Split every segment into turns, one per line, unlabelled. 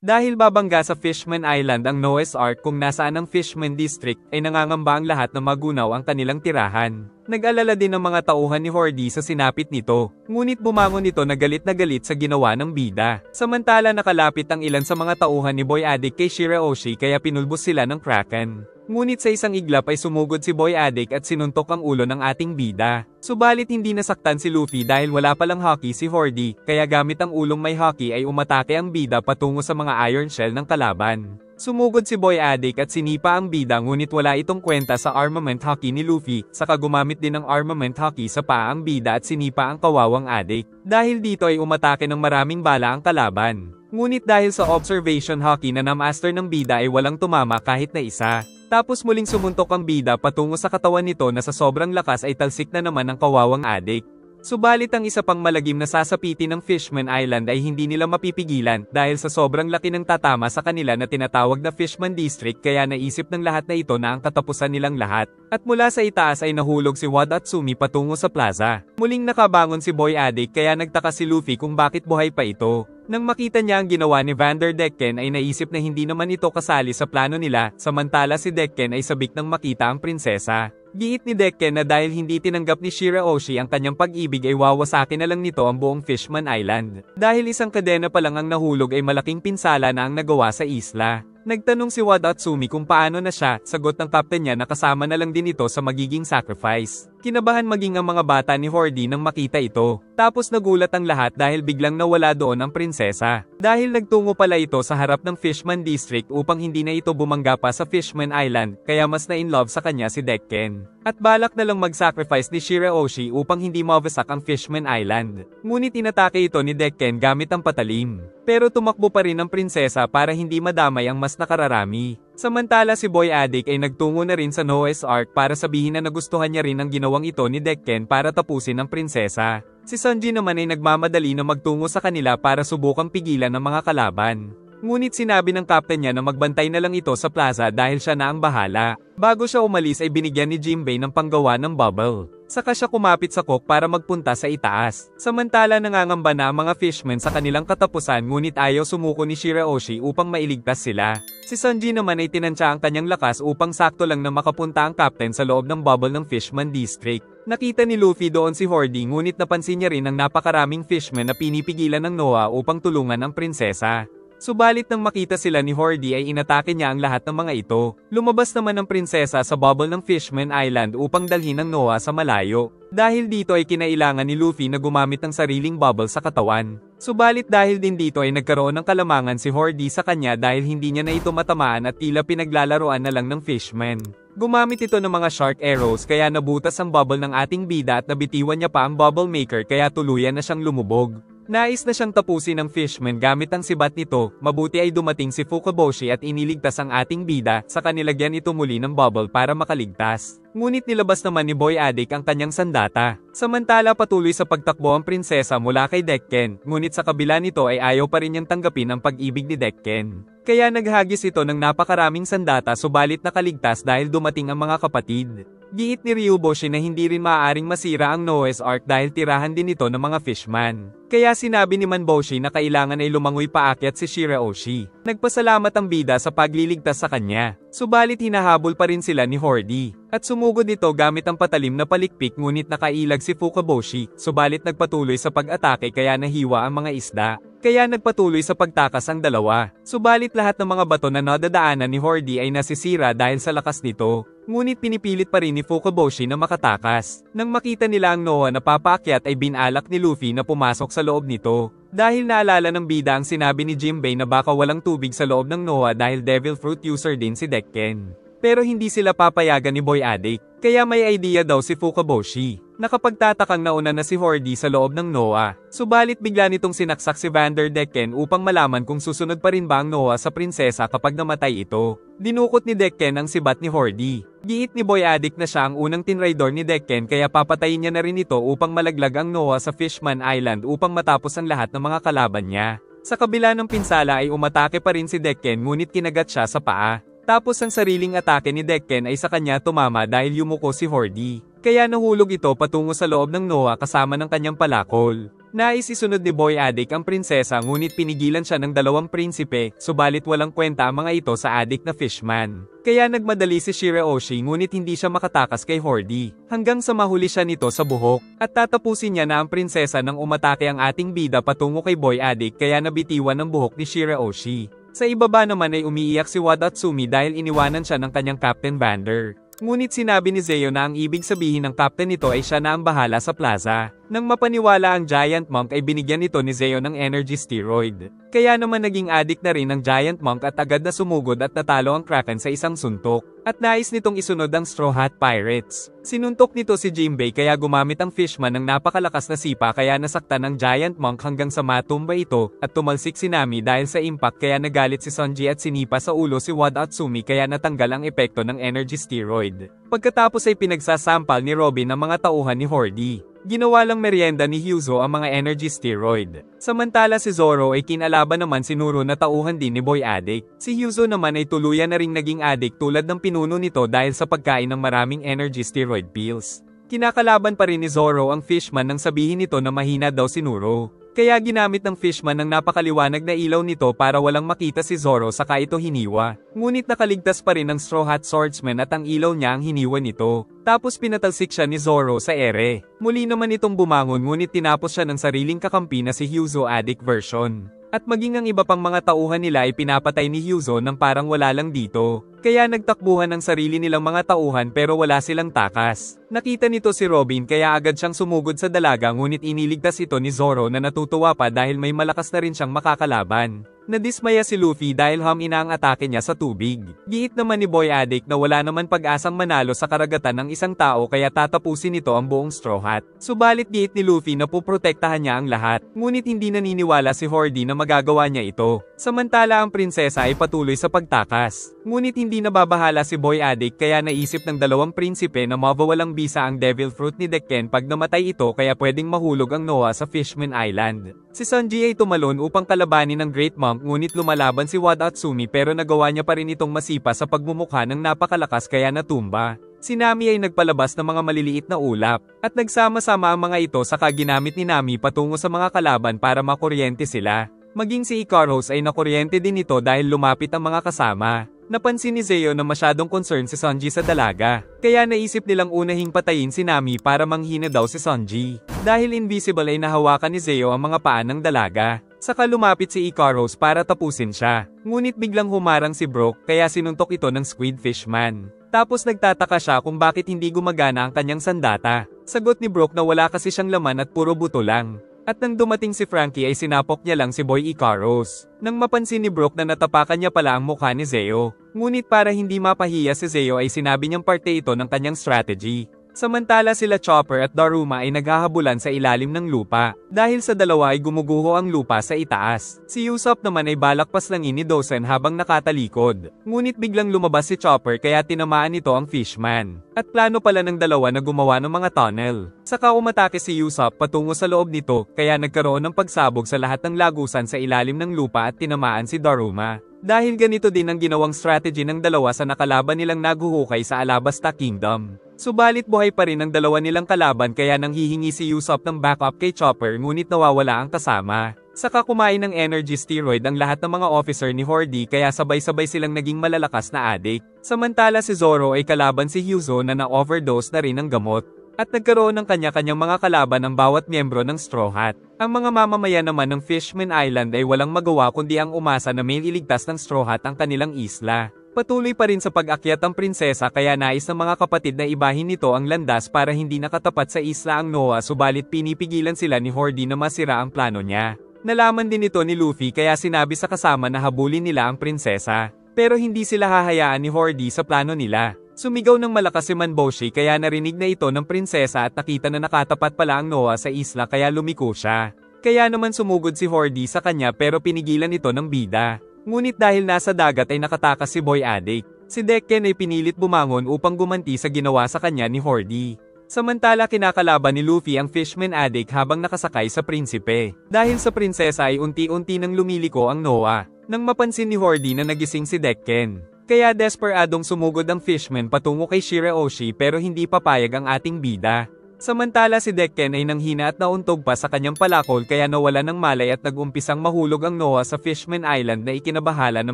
Dahil babangga sa Fishman Island ang Noah's Ark kung nasaan ang Fishman District ay nangangamba ang lahat na magunaw ang kanilang tirahan. Nag-alala din ang mga tauhan ni Hordy sa sinapit nito, ngunit bumangon ito na galit sa ginawa ng bida. Samantala nakalapit ang ilan sa mga tauhan ni Boy Addict kay Shirahoshi kaya pinulbos sila ng Kraken. Ngunit sa isang iglap ay sumugod si Boy Addict at sinuntok ang ulo ng ating bida. Subalit hindi nasaktan si Luffy dahil wala palang hockey si Hordy, kaya gamit ang ulong may hockey ay umatake ang bida patungo sa mga iron shell ng kalaban. Sumugod si Boy Addict at sinipa ang bida ngunit wala itong kwenta sa armament hockey ni Luffy, saka gumamit din ng armament hockey sa paa ang bida at sinipa ang kawawang addict. Dahil dito ay umatake ng maraming bala ang kalaban. Ngunit dahil sa observation hockey na na-master ng bida ay walang tumama kahit na isa. Tapos muling sumuntok ang bida patungo sa katawan nito na sa sobrang lakas ay talsik na naman ang kawawang addict. Subalit ang isa pang malagim na sasapitin ng Fishman Island ay hindi nila mapipigilan dahil sa sobrang laki ng tatama sa kanila na tinatawag na Fishman District kaya naisip ng lahat na ito na ang katapusan nilang lahat. At mula sa itaas ay nahulog si Wadatsumi patungo sa plaza. Muling nakabangon si Boy Addict kaya nagtaka si Luffy kung bakit buhay pa ito. Nang makita niya ang ginawa ni Vanderdecken ay naisip na hindi naman ito kasali sa plano nila, samantala si Decken ay sabik nang makita ang prinsesa. Giit ni Decken na dahil hindi tinanggap ni Shirahoshi ang kanyang pag-ibig ay wawasakin na lang nito ang buong Fishman Island. Dahil isang kadena pa lang ang nahulog ay malaking pinsala na ang nagawa sa isla. Nagtanong si Wadatsumi kung paano na siya, sagot ng kapten niya na kasama na lang din ito sa magiging sacrifice. Kinabahan maging ang mga bata ni Hordy nang makita ito. Tapos nagulat ang lahat dahil biglang nawala doon ang prinsesa. Dahil nagtungo pala ito sa harap ng Fishman District upang hindi na ito bumangga pa sa Fishman Island, kaya mas na-inlove sa kanya si Decken. At balak na lang mag-sacrifice ni Shirahoshi upang hindi mawasak ang Fishman Island. Ngunit inatake ito ni Decken gamit ang patalim. Pero tumakbo pa rin ang prinsesa para hindi madamay ang mas nakararami. Samantala si Boy Addict ay nagtungo na rin sa Noah's Ark para sabihin na nagustuhan niya rin ang ginawang ito ni Decken para tapusin ang prinsesa. Si Sanji naman ay nagmamadali na magtungo sa kanila para subukang pigilan ng mga kalaban. Ngunit sinabi ng captain niya na magbantay na lang ito sa plaza dahil siya na ang bahala. Bago siya umalis ay binigyan ni Jinbei ng panggawa ng bubble. Saka siya kumapit sa cook para magpunta sa itaas. Samantala nangangamba na ang mga fishmen sa kanilang katapusan ngunit ayaw sumuko ni Shirahoshi upang mailigtas sila. Si Sanji naman ay tinansya ang kanyang lakas upang sakto lang na makapunta ang captain sa loob ng bubble ng Fishman District. Nakita ni Luffy doon si Hordy ngunit napansin niya rin ang napakaraming fishmen na pinipigilan ng Noah upang tulungan ang prinsesa. Subalit nang makita sila ni Hordy ay inatake niya ang lahat ng mga ito. Lumabas naman ang prinsesa sa bubble ng Fishman Island upang dalhin ang Noah sa malayo. Dahil dito ay kinailangan ni Luffy na gumamit ng sariling bubble sa katawan. Subalit dahil din dito ay nagkaroon ng kalamangan si Hordy sa kanya dahil hindi niya na ito matamaan at tila pinaglalaroan na lang ng fishman. Gumamit ito ng mga shark arrows kaya nabutas ang bubble ng ating bida at nabitiwan niya pa ang bubble maker kaya tuluyan na siyang lumubog. Nais na siyang tapusin ng fishman gamit ang sibat nito, mabuti ay dumating si Fukaboshi at iniligtas ang ating bida, saka nilagyan ito muli ng bubble para makaligtas. Ngunit nilabas naman ni Boy Addict ang kanyang sandata. Samantala patuloy sa pagtakbo ang prinsesa mula kay Decken, ngunit sa kabila nito ay ayaw pa rin niyang tanggapin ang pag-ibig ni Decken. Kaya naghagis ito ng napakaraming sandata subalit nakaligtas dahil dumating ang mga kapatid. Giit ni Ryuboshi na hindi rin maaaring masira ang Noah's Ark dahil tirahan din ito ng mga fishman. Kaya sinabi ni Manboshi na kailangan ay lumangoy paakyat si Shirahoshi. Nagpasalamat ang bida sa pagliligtas sa kanya. Subalit hinahabol pa rin sila ni Hordy. At sumugod ito gamit ang patalim na palikpik ngunit nakailag si Fukaboshi. Subalit nagpatuloy sa pag-atake kaya nahiwa ang mga isda. Kaya nagpatuloy sa pagtakas ang dalawa. Subalit lahat ng mga bato na nadadaanan ni Hordy ay nasisira dahil sa lakas nito. Ngunit pinipilit pa rin ni Fukaboshi na makatakas. Nang makita nila ang Noah na papaakyat ay binalak ni Luffy na pumasok sa loob nito. Dahil naalala ng bida ang sinabi ni Jinbei na baka walang tubig sa loob ng Noah dahil devil fruit user din si Decken. Pero hindi sila papayagan ni Boy Addict. Kaya may idea daw si Fukaboshi. Nakapagtatakang nauna na si Hordy sa loob ng Noah. Subalit bigla nitong sinaksak si Vanderdecken upang malaman kung susunod pa rin ba ang Noah sa prinsesa kapag namatay ito. Dinukot ni Decken ang sibat ni Hordy. Giit ni Boy Addict na siya ang unang tinraidor ni Decken kaya papatayin niya na rin ito upang malaglag ang Noah sa Fishman Island upang matapos ang lahat ng mga kalaban niya. Sa kabila ng pinsala ay umatake pa rin si Decken ngunit kinagat siya sa paa. Tapos ang sariling atake ni Decken ay sa kanya tumama dahil yumuko si Hordy. Kaya nahulog ito patungo sa loob ng Noah kasama ng kanyang palakol. Nais isunod ni Boy Addict ang prinsesa ngunit pinigilan siya ng dalawang prinsipe, subalit walang kwenta ang mga ito sa addict na fishman. Kaya nagmadali si Shiraoshi ngunit hindi siya makatakas kay Hordy, hanggang sa mahuli siya nito sa buhok, at tatapusin niya na ang prinsesa nang umatake ang ating bida patungo kay Boy Addict kaya nabitiwan ang buhok ni Shiraoshi. Sa ibaba naman ay umiiyak si Wadatsumi dahil iniwanan siya ng kanyang Captain Vander. Ngunit sinabi ni Zeo na ang ibig sabihin ng captain nito ay siya na ang bahala sa plaza. Nang mapaniwala ang Giant Monk ay binigyan nito ni Zeo ng energy steroid. Kaya naman naging addict na rin ang Giant Monk at agad na sumugod at natalo ang Kraken sa isang suntok. At nais nitong isunod ang Straw Hat Pirates. Sinuntok nito si Jinbei kaya gumamit ang Fishman ng napakalakas na sipa kaya nasaktan ang Giant Monk hanggang sa matumba ito at tumalsik si Nami dahil sa impact kaya nagalit si Sanji at sinipa sa ulo si Wadatsumi kaya natanggal ang epekto ng energy steroid. Pagkatapos ay pinagsasampal ni Robin ang mga tauhan ni Hordy. Ginawa lang merienda ni Hyuzo ang mga energy steroid. Samantala si Zoro ay kinalaban naman si Nuro na tauhan din ni Boy Addict. Si Hyuzo naman ay tuluyan na ring naging addict tulad ng pinuno nito dahil sa pagkain ng maraming energy steroid pills. Kinakalaban pa rin ni Zoro ang Fishman nang sabihin nito na mahina daw si Nuro. Kaya ginamit ng Fishman ng napakaliwanag na ilaw nito para walang makita si Zoro saka ito hiniwa. Ngunit nakaligtas pa rin ang Straw Hat Swordsman at ang ilaw niya ang hiniwa nito. Tapos pinatalsik siya ni Zoro sa ere. Muli naman itong bumangon ngunit tinapos siya ng sariling kakampi na si Hyuzo Addict version. At maging ang iba pang mga tauhan nila ay pinapatay ni Hyuzo nang parang wala lang dito. Kaya nagtakbuhan ng sarili nilang mga tauhan pero wala silang takas. Nakita nito si Robin kaya agad siyang sumugod sa dalaga ngunit iniligtas ito ni Zoro na natutuwa pa dahil may malakas na rin siyang makakalaban. Nadismaya si Luffy dahil humina ang atake niya sa tubig. Giit naman ni Boy Addict na wala naman pag-asang manalo sa karagatan ng isang tao kaya tatapusin nito ang buong Straw Hat. Subalit giit ni Luffy na puprotektahan niya ang lahat. Ngunit hindi naniniwala si Hordy na magagawa niya ito. Samantala ang prinsesa ay patuloy sa pagtakas. Ngunit hindi nababahala si Boy Addict kaya naisip ng dalawang prinsipe na mabawalang bisa ang Devil Fruit ni Dekken pag namatay ito kaya pwedeng mahulog ang Noah sa Fishman Island. Si Sanji ay tumalon upang kalabanin ng Great Monk ngunit lumalaban si Wadatsumi pero nagawa niya pa rin itong masipa sa pagmumukha ng napakalakas kaya natumba. Si Nami ay nagpalabas ng mga maliliit na ulap, at nagsama-sama ang mga ito saka ginamit ni Nami patungo sa mga kalaban para makuryente sila. Maging si Ikaros ay nakuryente din ito dahil lumapit ang mga kasama. Napansin ni Zeo na masyadong concerned si Sanji sa dalaga, kaya naisip nilang unahing patayin si Nami para manghina daw si Sanji. Dahil invisible ay nahawakan ni Zeo ang mga paa ng dalaga. Saka lumapit si Ikaros para tapusin siya. Ngunit biglang humarang si Brook kaya sinuntok ito ng Squid Fishman. Tapos nagtataka siya kung bakit hindi gumagana ang kanyang sandata. Sagot ni Brook na wala kasi siyang laman at puro buto lang. At nang dumating si Frankie ay sinapok niya lang si Boy Ikaros. Nang mapansin ni Brook na natapakan niya pala ang mukha ni Zeo. Ngunit para hindi mapahiya si Zeo ay sinabi niyang parte ito ng kanyang strategy. Samantala sila Chopper at Daruma ay naghahabulan sa ilalim ng lupa. Dahil sa dalawa ay gumuguho ang lupa sa itaas. Si Usopp naman ay balak paslangin ni Dosen habang nakatalikod. Ngunit biglang lumabas si Chopper kaya tinamaan nito ang Fishman. At plano pala ng dalawa na gumawa ng mga tunnel. Saka umatake si Usopp patungo sa loob nito kaya nagkaroon ng pagsabog sa lahat ng lagusan sa ilalim ng lupa at tinamaan si Daruma. Dahil ganito din ang ginawang strategy ng dalawa sa nakalaban nilang naguhukay sa Alabasta Kingdom. Subalit buhay pa rin ang dalawa nilang kalaban kaya nang hihingi si Usopp ng backup kay Chopper ngunit nawawala ang kasama. Saka kumain ng energy steroid ang lahat ng mga officer ni Hordy kaya sabay-sabay silang naging malalakas na addict. Samantala si Zoro ay kalaban si Hyuzo na na-overdose na rin ng gamot. At nagkaroon ng kanya-kanyang mga kalaban ang bawat miyembro ng Straw Hat. Ang mga mamamayan naman ng Fishman Island ay walang magawa kundi ang umasa na may iligtas ng Straw Hat ang kanilang isla. Patuloy pa rin sa pag-akyat ang prinsesa kaya nais ng mga kapatid na ibahin nito ang landas para hindi nakatapat sa isla ang Noah subalit pinipigilan sila ni Hordy na masira ang plano niya. Nalaman din ito ni Luffy kaya sinabi sa kasama na habulin nila ang prinsesa. Pero hindi sila hahayaan ni Hordy sa plano nila. Sumigaw ng malakas si Manboshi kaya narinig na ito ng prinsesa at nakita na nakatapat pala ang Noah sa isla kaya lumiko siya. Kaya naman sumugod si Hordy sa kanya pero pinigilan ito ng bida. Ngunit dahil nasa dagat ay nakatakas si Boy Addict. Si Dekken ay pinilit bumangon upang gumanti sa ginawa sa kanya ni Hordy. Samantala kinakalaban ni Luffy ang Fishman Addict habang nakasakay sa prinsipe. Dahil sa prinsesa ay unti-unti nang lumiliko ang Noah. Nang mapansin ni Hordy na nagising si Dekken. Kaya desperadong sumugod ang Fishman patungo kay Shiraoshi pero hindi papayag ang ating bida. Samantala si Decken ay nanghina at nauntog pa sa kanyang palakol kaya nawala ng malay at nag-umpisang mahulog ang Noah sa Fishman Island na ikinabahala ng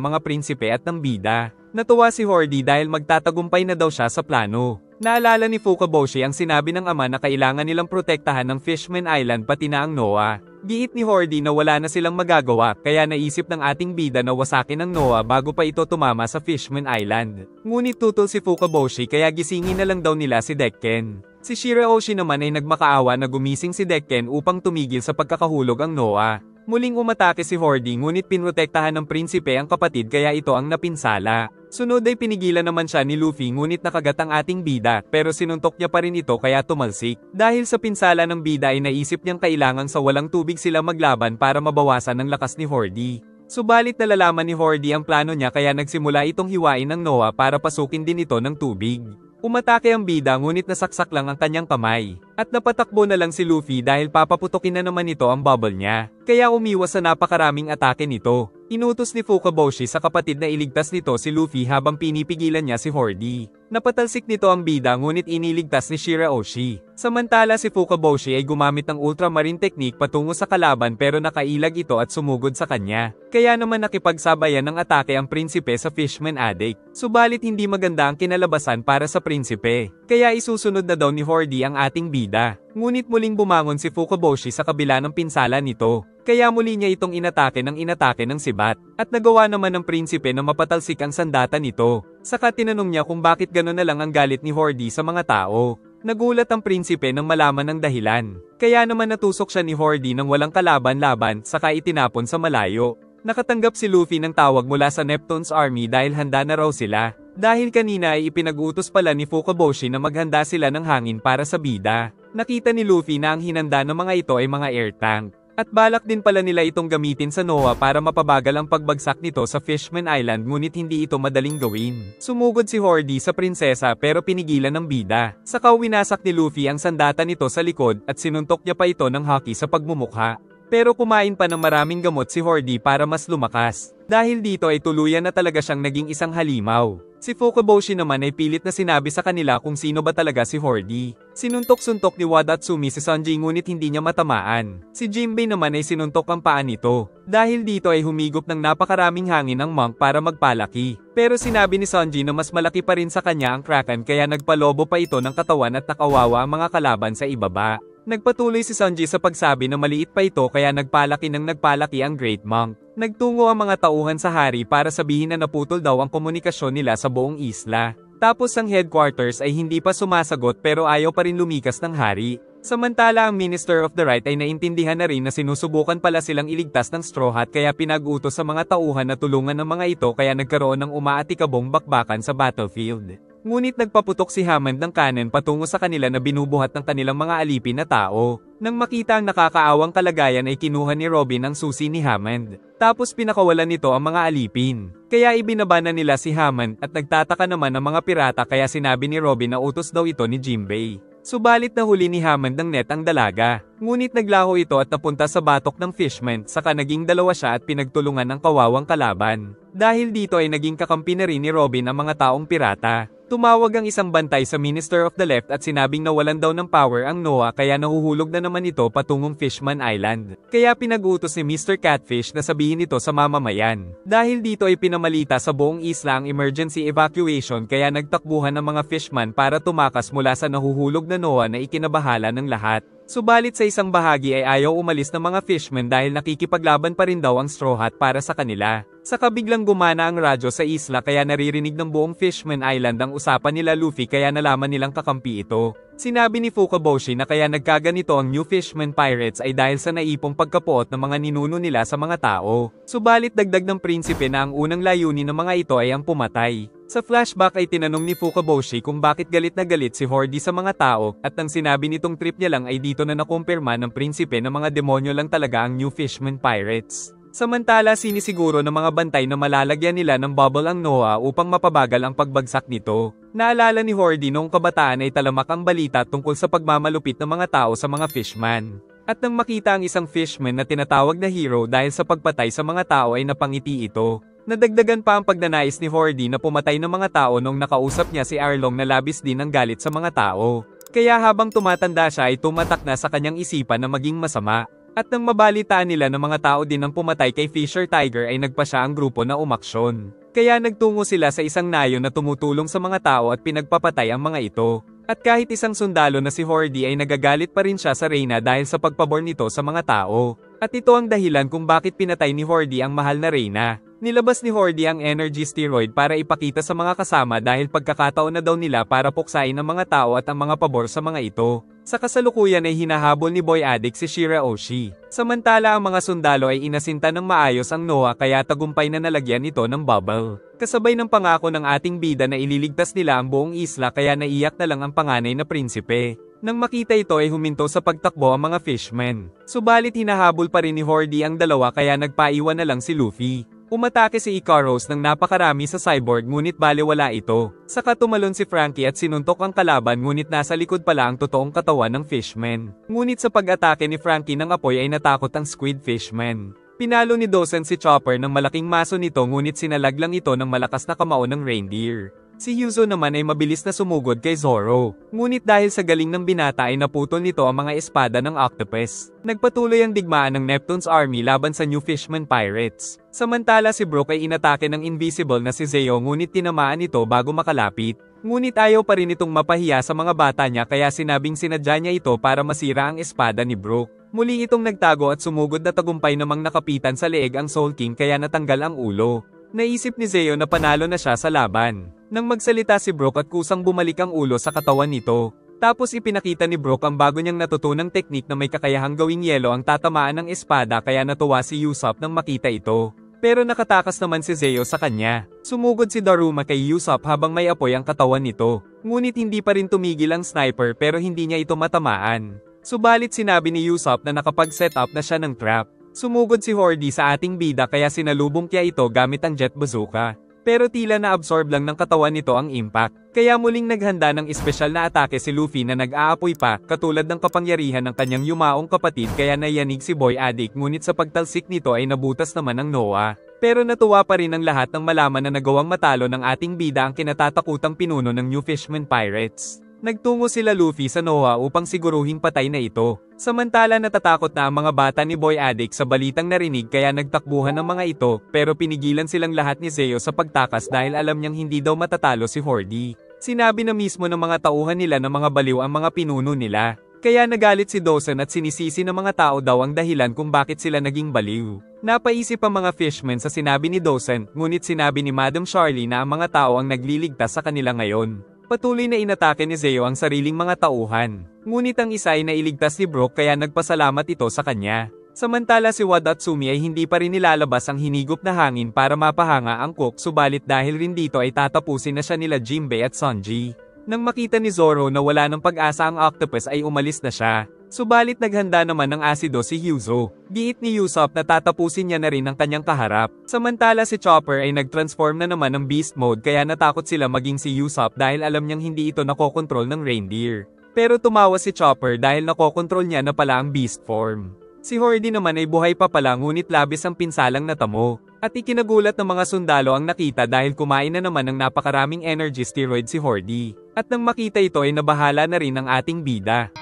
mga prinsipe at ng bida. Natuwa si Hordy dahil magtatagumpay na daw siya sa plano. Naalala ni Fukaboshi ang sinabi ng ama na kailangan nilang protektahan ng Fishman Island pati na ang Noah. Giit ni Hordy na wala na silang magagawa kaya naisip ng ating bida na wasakin ang Noah bago pa ito tumama sa Fishman Island. Ngunit tutol si Fukaboshi kaya gisingin na lang daw nila si Decken. Si Shirahoshi naman ay nagmakaawa na gumising si Decken upang tumigil sa pagkakahulog ang Noah. Muling umatake si Hordy ngunit pinrotektahan ng prinsipe ang kapatid kaya ito ang napinsala. Sunod ay pinigilan naman siya ni Luffy ngunit nakagat ang ating bida pero sinuntok niya pa rin ito kaya tumalsik. Dahil sa pinsala ng bida ay naisip niyang kailangang sa walang tubig sila maglaban para mabawasan ang lakas ni Hordy. Subalit nalalaman ni Hordy ang plano niya kaya nagsimula itong hiwain ng Noah para pasukin din ito ng tubig. Umatake ang bida ngunit nasaksak lang ang kanyang kamay. At napatakbo na lang si Luffy dahil papaputukin na naman ito ang bubble niya. Kaya umiwas sa napakaraming atake nito. Inutos ni Fukaboshi sa kapatid na iligtas nito si Luffy habang pinipigilan niya si Hordy. Napatalsik nito ang bida ngunit iniligtas ni Shirahoshi. Samantala si Fukaboshi ay gumamit ng ultramarine technique patungo sa kalaban pero nakailag ito at sumugod sa kanya. Kaya naman nakipagsabayan ng atake ang prinsipe sa Fishman Addict. Subalit hindi maganda ang kinalabasan para sa prinsipe. Kaya isusunod na daw ni Hordy ang ating bida. Ngunit muling bumangon si Fukaboshi sa kabila ng pinsala nito. Kaya muli niya itong inatake ng sibat. At nagawa naman ng prinsipe na mapatalsik ang sandata nito. Saka tinanong niya kung bakit gano'n na lang ang galit ni Hordy sa mga tao. Nagulat ang prinsipe nang malaman ng dahilan. Kaya naman natusok siya ni Hordy nang walang kalaban-laban saka itinapon sa malayo. Nakatanggap si Luffy ng tawag mula sa Neptune's Army dahil handa na raw sila. Dahil kanina ay ipinag-utos pala ni Fukaboshi na maghanda sila ng hangin para sa bida. Nakita ni Luffy na ang hinanda ng mga ito ay mga air tank. At balak din pala nila itong gamitin sa Noah para mapabagal ang pagbagsak nito sa Fishman Island ngunit hindi ito madaling gawin. Sumugod si Hordy sa prinsesa pero pinigilan ng bida. Saka winasak ni Luffy ang sandata nito sa likod at sinuntok niya pa ito ng haki sa pagmumukha. Pero kumain pa ng maraming gamot si Hordy para mas lumakas. Dahil dito ay tuluyan na talaga siyang naging isang halimaw. Si Fukaboshi naman ay pilit na sinabi sa kanila kung sino ba talaga si Hordy. Sinuntok-suntok ni Wadatsumi si Sanji ngunit hindi niya matamaan. Si Jinbei naman ay sinuntok ang paa nito. Dahil dito ay humigop ng napakaraming hangin ang monk para magpalaki. Pero sinabi ni Sanji na mas malaki pa rin sa kanya ang Kraken kaya nagpalobo pa ito ng katawan at nakawawa ang mga kalaban sa ibaba. Nagpatuloy si Sanji sa pagsabi na maliit pa ito kaya nagpalaki ang Great Monk. Nagtungo ang mga tauhan sa hari para sabihin na naputol daw ang komunikasyon nila sa buong isla. Tapos ang headquarters ay hindi pa sumasagot pero ayaw pa rin lumikas ng hari. Samantala ang Minister of the Right ay naintindihan na rin na sinusubukan pala silang iligtas ng Straw Hat kaya pinag-utos sa mga tauhan na tulungan ng mga ito kaya nagkaroon ng umaatikabong bakbakan sa battlefield. Ngunit nagpaputok si Hammond ng cannon patungo sa kanila na binubuhat ng kanilang mga alipin na tao. Nang makita ang nakakaawang kalagayan ay kinuha ni Robin ang susi ni Hammond. Tapos pinakawalan nito ang mga alipin. Kaya ibinaba na nila si Hammond at nagtataka naman ang mga pirata kaya sinabi ni Robin na utos daw ito ni Jinbei. Subalit nahuli ni Hammond ng net ang dalaga. Ngunit naglaho ito at napunta sa batok ng fishman saka naging dalawa siya at pinagtulungan ng kawawang kalaban. Dahil dito ay naging kakampi na rin ni Robin ang mga taong pirata. Tumawag ang isang bantay sa Minister of the Left at sinabing nawalan daw ng power ang Noah kaya nahuhulog na naman ito patungong Fishman Island. Kaya pinag-utos ni Mr. Catfish na sabihin ito sa mamamayan. Dahil dito ay pinamalita sa buong isla ang emergency evacuation kaya nagtakbuhan ang mga fishman para tumakas mula sa nahuhulog na Noah na ikinabahala ng lahat. Subalit sa isang bahagi ay ayaw umalis ng mga fishman dahil nakikipaglaban pa rin daw ang Straw Hat para sa kanila. Saka biglang gumana ang radyo sa isla kaya naririnig ng buong Fishman Island ang usapan nila Luffy kaya nalaman nilang kakampi ito. Sinabi ni Fukaboshi na kaya nagkaganito ang New Fishman Pirates ay dahil sa naipong pagkapuot ng mga ninuno nila sa mga tao. Subalit dagdag ng prinsipe na ang unang layunin ng mga ito ay ang pumatay. Sa flashback ay tinanong ni Fukaboshi kung bakit galit na galit si Hordy sa mga tao at ang sinabi nitong trip niya lang ay dito na nakumpirma ng prinsipe na mga demonyo lang talaga ang New Fishman Pirates. Samantala sinisiguro ng mga bantay na malalagyan nila ng bubble ang Noah upang mapabagal ang pagbagsak nito. Naalala ni Hordy noong kabataan ay talamak ang balita tungkol sa pagmamalupit ng mga tao sa mga fishman. At nang makita ang isang fishman na tinatawag na hero dahil sa pagpatay sa mga tao ay napangiti ito. Nadagdagan pa ang pagnanais ni Hordy na pumatay ng mga tao nung nakausap niya si Arlong na labis din ang galit sa mga tao. Kaya habang tumatanda siya ay tumatak na sa kanyang isipan na maging masama. At nang mabalitaan nila na mga tao din ang pumatay kay Fisher Tiger ay nagpa siya ang grupo na umaksyon. Kaya nagtungo sila sa isang nayo na tumutulong sa mga tao at pinagpapatay ang mga ito. At kahit isang sundalo na si Hordy ay nagagalit pa rin siya sa Reyna dahil sa pagpabor nito sa mga tao. At ito ang dahilan kung bakit pinatay ni Hordy ang mahal na Reyna. Nilabas ni Hordy ang energy steroid para ipakita sa mga kasama dahil pagkakataon na daw nila para puksain ang mga tao at ang mga pabor sa mga ito. Sa kasalukuyan ay hinahabol ni Boy Addict si Shiraoshi. Samantala ang mga sundalo ay inasinta ng maayos ang Noah kaya tagumpay na nalagyan ito ng bubble. Kasabay ng pangako ng ating bida na ililigtas nila ang buong isla kaya naiyak na lang ang panganay na prinsipe. Nang makita ito ay huminto sa pagtakbo ang mga fishmen. Subalit hinahabol pa rin ni Hordy ang dalawa kaya nagpaiwan na lang si Luffy. Umatake si Ikaros ng napakarami sa cyborg ngunit balewala ito. Saka tumalon si Frankie at sinuntok ang kalaban ngunit nasa likod pala ang totoong katawan ng fishman. Ngunit sa pag-atake ni Frankie ng apoy ay natakot ang squid fishman. Pinalo ni Dosen si Chopper ng malaking maso nito ngunit sinalag lang ito ng malakas na kamao ng reindeer. Si Yuzo naman ay mabilis na sumugod kay Zoro. Ngunit dahil sa galing ng binata ay naputol nito ang mga espada ng octopus. Nagpatuloy ang digmaan ng Neptune's army laban sa New Fishman Pirates. Samantala si Brook ay inatake ng invisible na si Zeo ngunit tinamaan ito bago makalapit. Ngunit ayaw pa rin itong mapahiya sa mga bata niya kaya sinabing sinadya niya ito para masira ang espada ni Brook. Muli itong nagtago at sumugod na tagumpay namang nakapitan sa leeg ang Soul King kaya natanggal ang ulo. Naisip ni Zeo na panalo na siya sa laban. Nang magsalita si Brook at kusang bumalik ang ulo sa katawan nito. Tapos ipinakita ni Brook ang bago niyang natutunang teknik na may kakayahang gawing yelo ang tatamaan ng espada kaya natuwa si Usopp nang makita ito. Pero nakatakas naman si Zeo sa kanya. Sumugod si Daruma kay Usopp habang may apoy ang katawan nito. Ngunit hindi pa rin tumigil ang sniper pero hindi niya ito matamaan. Subalit sinabi ni Usopp na nakapag-set up na siya ng trap. Sumugod si Hordy sa ating bida kaya sinalubong niya ito gamit ang jet bazooka. Pero tila na-absorb lang ng katawan nito ang impact. Kaya muling naghanda ng espesyal na atake si Luffy na nag-aapoy pa katulad ng kapangyarihan ng kanyang yumaong kapatid kaya nayanig si Boy Addict ngunit sa pagtalsik nito ay nabutas naman ang Noah. Pero natuwa pa rin ang lahat ng malaman na nagawang matalo ng ating bida ang kinatatakutang pinuno ng New Fishman Pirates. Nagtungo sila Luffy sa Noah upang siguruhing patay na ito. Samantala natatakot na ang mga bata ni Boy Addict sa balitang narinig kaya nagtakbuhan ng mga ito pero pinigilan silang lahat ni Zeo sa pagtakas dahil alam niyang hindi daw matatalo si Hordy. Sinabi na mismo ng mga tauhan nila na mga baliw ang mga pinuno nila. Kaya nagalit si Dosen at sinisisi ng mga tao daw ang dahilan kung bakit sila naging baliw. Napaisip ang mga fishmen sa sinabi ni Dosen ngunit sinabi ni Madam Charlie na ang mga tao ang nagliligtas sa kanila ngayon. Patuloy na inatake ni Zeo ang sariling mga tauhan. Ngunit ang isa ay nailigtas ni Brook kaya nagpasalamat ito sa kanya. Samantala si Wadatsumi ay hindi pa rin nilalabas ang hinigop na hangin para mapahanga ang Cook subalit dahil rin dito ay tatapusin na siya nila Jinbei at Sanji. Nang makita ni Zoro na wala ng pag-asa ang octopus ay umalis na siya. Subalit naghanda naman ng asido si Yuzo. Giit ni Usopp na tatapusin niya na rin ang kanyang kaharap. Samantala si Chopper ay nag-transform na naman ng beast mode kaya natakot sila maging si Usopp dahil alam niyang hindi ito nakokontrol ng reindeer. Pero tumawa si Chopper dahil nakokontrol niya na pala ang beast form. Si Hordy naman ay buhay pa pala ngunit labis ang pinsalang natamo. At ikinagulat ng mga sundalo ang nakita dahil kumain na naman ng napakaraming energy steroid si Hordy. At nang makita ito ay nabahala na rin ang ating bida.